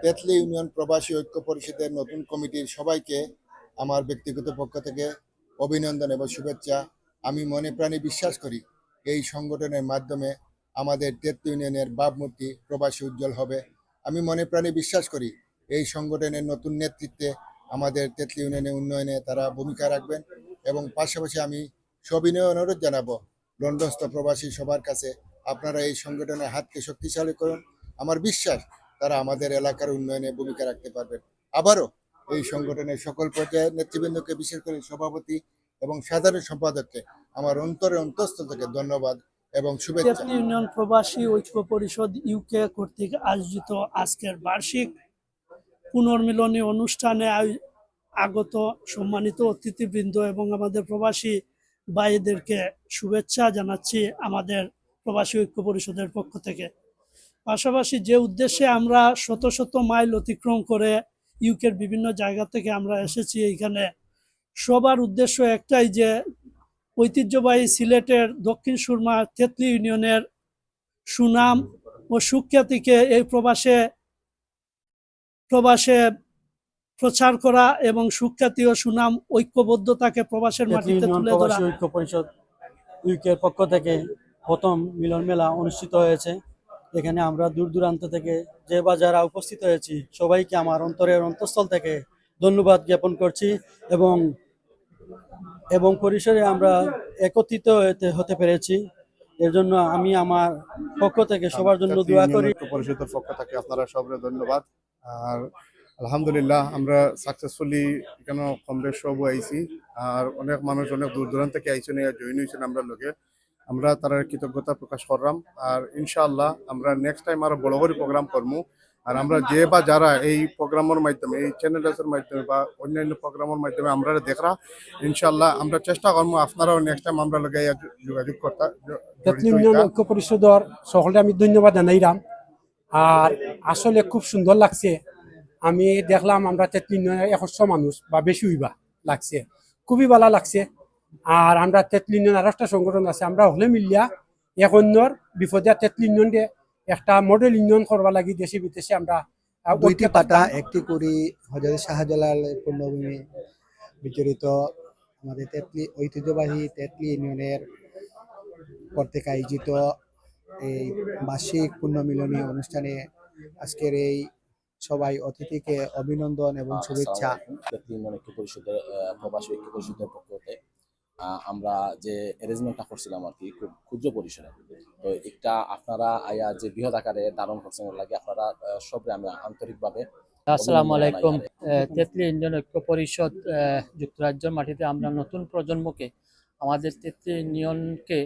তেতলি union প্রবাসী ঐক্য পরিষদের নতুন কমিটির সবাইকে আমার ব্যক্তিগত পক্ষ থেকে অভিনন্দন এবং শুভেচ্ছা। আমি মনে প্রাণে বিশ্বাস করি এই সংগঠনের মাধ্যমে আমাদের তেতলি ইউনিয়নের ভাবমূর্তি প্রবাসী উজ্জ্বল হবে। আমি মনে প্রাণে বিশ্বাস করি এই সংগঠনের নতুন নেতৃত্বে আমাদের তেতলি ইউনিয়নের উন্নয়নে তারা ভূমিকা রাখবেন এবং পাশাপাশি আমি সবিনয় অনুরোধ জানাবো লন্ডনস্থ প্রবাসী সবার কাছে আপনারা এই সংগঠনের হাতকে শক্তিশালী করুন। আমার বিশ্বাস তারা আমাদের এলাকার উন্নয়নে ভূমিকা রাখতে পারবেন। আবারও এই সংগঠনের সকল পর্যায়ের নেতৃবৃন্দকে, বিশেষ করে সভাপতি এবং সাধারণ সম্পাদককে আমার অন্তঃস্থল থেকে ধন্যবাদ এবং শুভেচ্ছা। তেতলি ইউনিয়ন প্রবাসী ঐক্য পরিষদ ইউকে কর্তৃক আয়োজিত আজকের বার্ষিক পুনর্মিলনী অনুষ্ঠানে আগত সম্মানিত অতিথিবৃন্দ এবং আমাদের প্রবাসী ভাইদেরকে শুভেচ্ছা জানাচ্ছি আমাদের প্রবাসী ঐক্য পরিষদের পক্ষ থেকে। পাশাপাশি যে উদ্দেশ্যে আমরা শত শত মাইল অতিক্রম করে ইউকের বিভিন্ন জায়গা থেকে আমরা এসেছি এইখানে, সবার উদ্দেশ্য একটাই যে ঐতিহ্যবাহী সিলেটের দক্ষিণ সুরমা তেতলি ইউনিয়নের সুনাম ও সুখ্যাতিকে এই প্রবাসে প্রচার করা এবং সুখ্যাতি ও সুনাম ঐক্যবদ্ধতাকে প্রবাসের মাটিতে তুলে ধরা। ঐক্য পরিষদ ইউকের পক্ষ থেকে প্রথম মিলন মেলা অনুষ্ঠিত হয়েছে। এখানে আমরা দূর দূরান্ত থেকে যে বা যারা উপস্থিত হয়েছি সবাইকে আমার অন্তঃস্থল থেকে ধন্যবাদ জ্ঞাপন করছি এবং পরিসরে আমরা একত্রিত হতে পেরেছি। এর জন্য আমি আমার পক্ষ থেকে সবার জন্য দোয়া করি। পরিষদের পক্ষ থেকে আপনারা সবাই ধন্যবাদ। আর আলহামদুলিল্লাহ আমরা সাকসেসফুলি এখানে কম বেশ সব আইছি। আর অনেক মানুষ অনেক দূর দূরান্ত থেকে আইছেন, জয়েন হয়েছেন আমরা লোকে। আমরা তার কৃতজ্ঞতা প্রকাশ করলাম। আর ইনশাআল্লাহ আমরা নেক্সট টাইম আরো বড় করে প্রোগ্রাম করবো। আর আমরা যে বা যারা এই প্রোগ্রামের মাধ্যমে, এই চ্যানেলের মাধ্যমে বা অন্যান্য প্রোগ্রামের মাধ্যমে আমরা দেখরা, ইনশাআল্লাহ আমরা চেষ্টা করবো আপনারাও নেক্সট টাইম আমরা লগে যোগাযোগ করতে। তেতলি ইউনিয়ন ঐক্য পরিষদের সকলে আমি ধন্যবাদ জানাইলাম। আর আসলে খুব সুন্দর লাগছে। আমি দেখলাম আমরা তেতলি ইউনিয়নের 100 মানুষ বা বেশি হইবা লাগছে, খুবই ভালো লাগছে। আর আমরা তেতলি ইউনিয়ন আর একটা সংগঠন আছে, আমরা হলে মিলিয়া এক অন্যর বিপদে তেতলি ইউনিয়নকে একটা মডেল ইউনিয়ন করবা লাগি দেশে বিদেশে আমরা দুইটি পাতা একটি করি হযরত শাহজালালের পূর্ণভূমি বিচরিত আমাদের তেতলি ঐতিহ্যবাহী তেতলি ইউনিয়নের কর্তৃক আয়োজিত এই বার্ষিক পুণ্যমিলনী অনুষ্ঠানে আজকের এই সবাই অতিথিকে অভিনন্দন এবং শুভেচ্ছা। তেতলি ইউনিয়ন ঐক্য পরিষদের প্রবাসী ঐক্য পরিষদের পক্ষ থেকে আমরা যে অ্যারেঞ্জমেন্টটা করছিলাম আর কি, খুব ক্ষুদ্র পরিসরে, তো একটা আপনারা আয়া যে বৃহৎ আকারে ধারণ করছেন লাগে আপনারা সবরে আমি আন্তরিকভাবে। আসসালামু আলাইকুম। তেতলি ইউনিয়ন ঐক্য পরিষদ যুক্তরাজ্যের মাটিতে আমরা নতুন প্রজন্মকে আমাদের তেতলি ইউনিয়নকে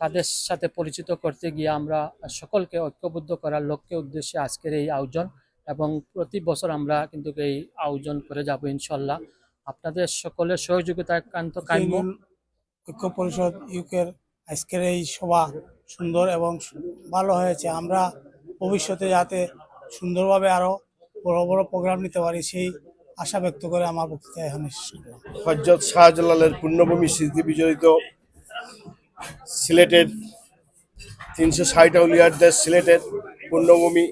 তাদের সাথে পরিচিত করতে গিয়ে আমরা সকলকে ঐক্যবদ্ধ করার লক্ষ্যে উদ্দেশ্যে আজকের এই আয়োজন, এবং প্রতি বছর আমরা কিন্তু এই আয়োজন করে যাব ইনশাল্লাহ। আপনাদের সকলের সহযোগিতা একান্ত কাম্য। ঐক্য পরিষদ ইউকের আজকের এই সভা সুন্দর এবং ভালো হয়েছে। আমরা ভবিষ্যতে যাতে সুন্দরভাবে আরো বড় বড় প্রোগ্রাম নিতে পারি সেই আশা ব্যক্ত করে আমার বক্তব্য এখানে শেষ করলাম। হযরত শাহজালালের পুণ্যভূমি স্মৃতি বিজড়িত সিলেটের 360 আউলিয়াদের সিলেটের পুণ্যভূমি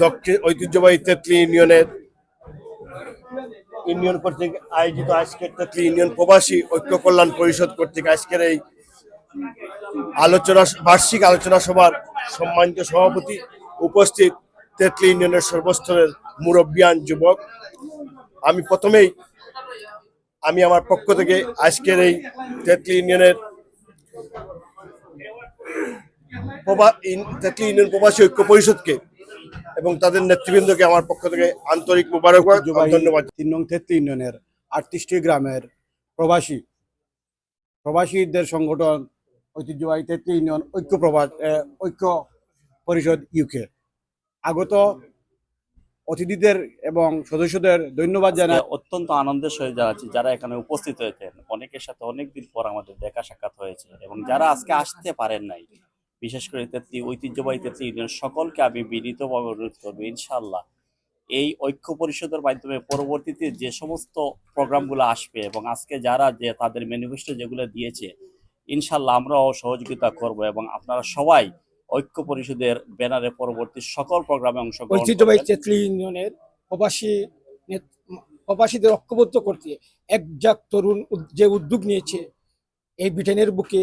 দক্ষিণ ঐতিহ্যবাহী তেতলি ইউনিয়ন কর্তৃক আয়োজিত আজকের তেতলি ইউনিয়ন প্রবাসী ঐক্য কল্যাণ পরিষদ কর্তৃক আজকের এই বার্ষিক আলোচনা সভার সম্মানিত সভাপতি, উপস্থিত তেতলি ইউনিয়নের সর্বস্তরের মুরব্বিয়ান যুবক, আমি আমার পক্ষ থেকে আজকের এই তেতলি ইউনিয়ন প্রবাসী ঐক্য পরিষদকে এবং তাদের নেতৃবৃন্দকে আমার পক্ষ থেকে আন্তরিক মোবারকবাদ, ধন্যবাদ। 3 নং তেতলি ইউনিয়নের 38টি গ্রামের প্রবাসীদের সংগঠন ঐতিহ্যবাহী তেতলি ইউনিয়ন ঐক্য পরিষদ ইউকে আগত অতিথিদের এবং সদস্যদের ধন্যবাদ জানাই। অত্যন্ত আনন্দের সহিত জানাচ্ছি যারা এখানে উপস্থিত হয়েছেন। অনেকের সাথে অনেকদিন পর আমাদের দেখা সাক্ষাৎ হয়েছে, এবং যারা আজকে আসতে পারেন নাই, বিশেষ করে তেতলি ঐতিহ্যবাহী তেতলি ইউনিয়ন সকলকে আমি বিনীতভাবে অনুরোধ করবো ইনশাআল্লাহ এই ঐক্য পরিষদের মাধ্যমে পরবর্তীতে যে সমস্ত প্রোগ্রামগুলো আসবে এবং আজকে যারা যে তাদের ম্যানিফেস্টো যেগুলো দিয়েছে, ইনশাআল্লাহ আমরাও সহযোগিতা করব এবং আপনারা সবাই ঐক্য পরিষদের ব্যানারে পরবর্তী সকল প্রোগ্রামে অংশগ্রহণ ঐতিহ্যবাহী করবেন। তেতলি ইউনিয়নের প্রবাসীদের ঐক্যবদ্ধ করতে একজাক তরুণ যে উদ্যোগ নিয়েছে এই ব্রিটেনের বুকে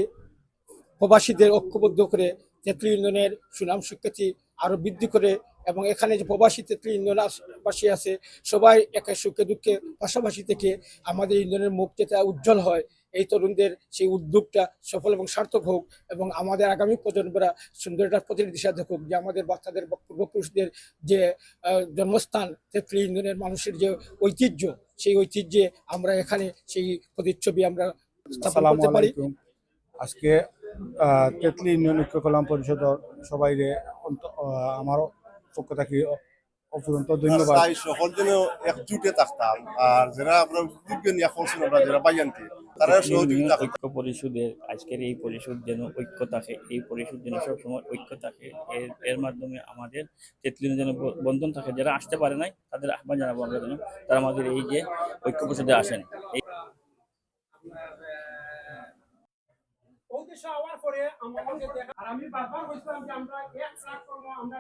প্রবাসীদের ঐক্যবদ্ধ করে তেতলি ইউনিয়নের সুনাম সুখ্যাতি আরো বৃদ্ধি করে, এবং এখানে যে প্রবাসী তেতলি ইউনিয়নবাসী আছে সবাই একে সুখে দুঃখে পাশাপাশি থেকে আমাদের ইউনিয়নের মুখ যাতে উজ্জ্বল হয়, এই তরুণদের সেই উদ্যোগটা সফল এবং সার্থক হোক, এবং আমাদের আগামী প্রজন্মরা সুন্দর একটা প্রতিনিধি দিশা দেখুক যে আমাদের বাচ্চাদের পূর্বপুরুষদের যে জন্মস্থান তেতলি ইউনিয়নের মানুষের যে ঐতিহ্য, সেই ঐতিহ্যে আমরা এখানে সেই প্রতিচ্ছবি আমরা স্থাপন আসসালামু করতে পারি। আলাইকুম। আজকে তেতলি ইউনিয়ন ঐক্য কল্যাণ পরিষদের সবাই আমার পক্ষ থেকে অফুরন্ত ধন্যবাদ। তাই সকল যেন একজুটে থাকতাম, আর যারা আমরা উদ্যোগ নিয়ে করছেন আমরা যারা বাইয়ান্তি তারা সহযোগিতা করতাম। ঐক্য পরিষদের আজকের এই পরিষদ যেন ঐক্য থাকে, এই পরিষদ যেন সবসময় ঐক্য থাকে, এর মাধ্যমে আমাদের তেতলি যেন বন্ধন থাকে। যারা আসতে পারে নাই তাদের আহ্বান জানাবো আমরা যেন তারা আমাদের এই যে ঐক্য পরিষদে আসেন। আমি বারবার বলছিলাম যে আমরা 1 লাখ করবো, আমরা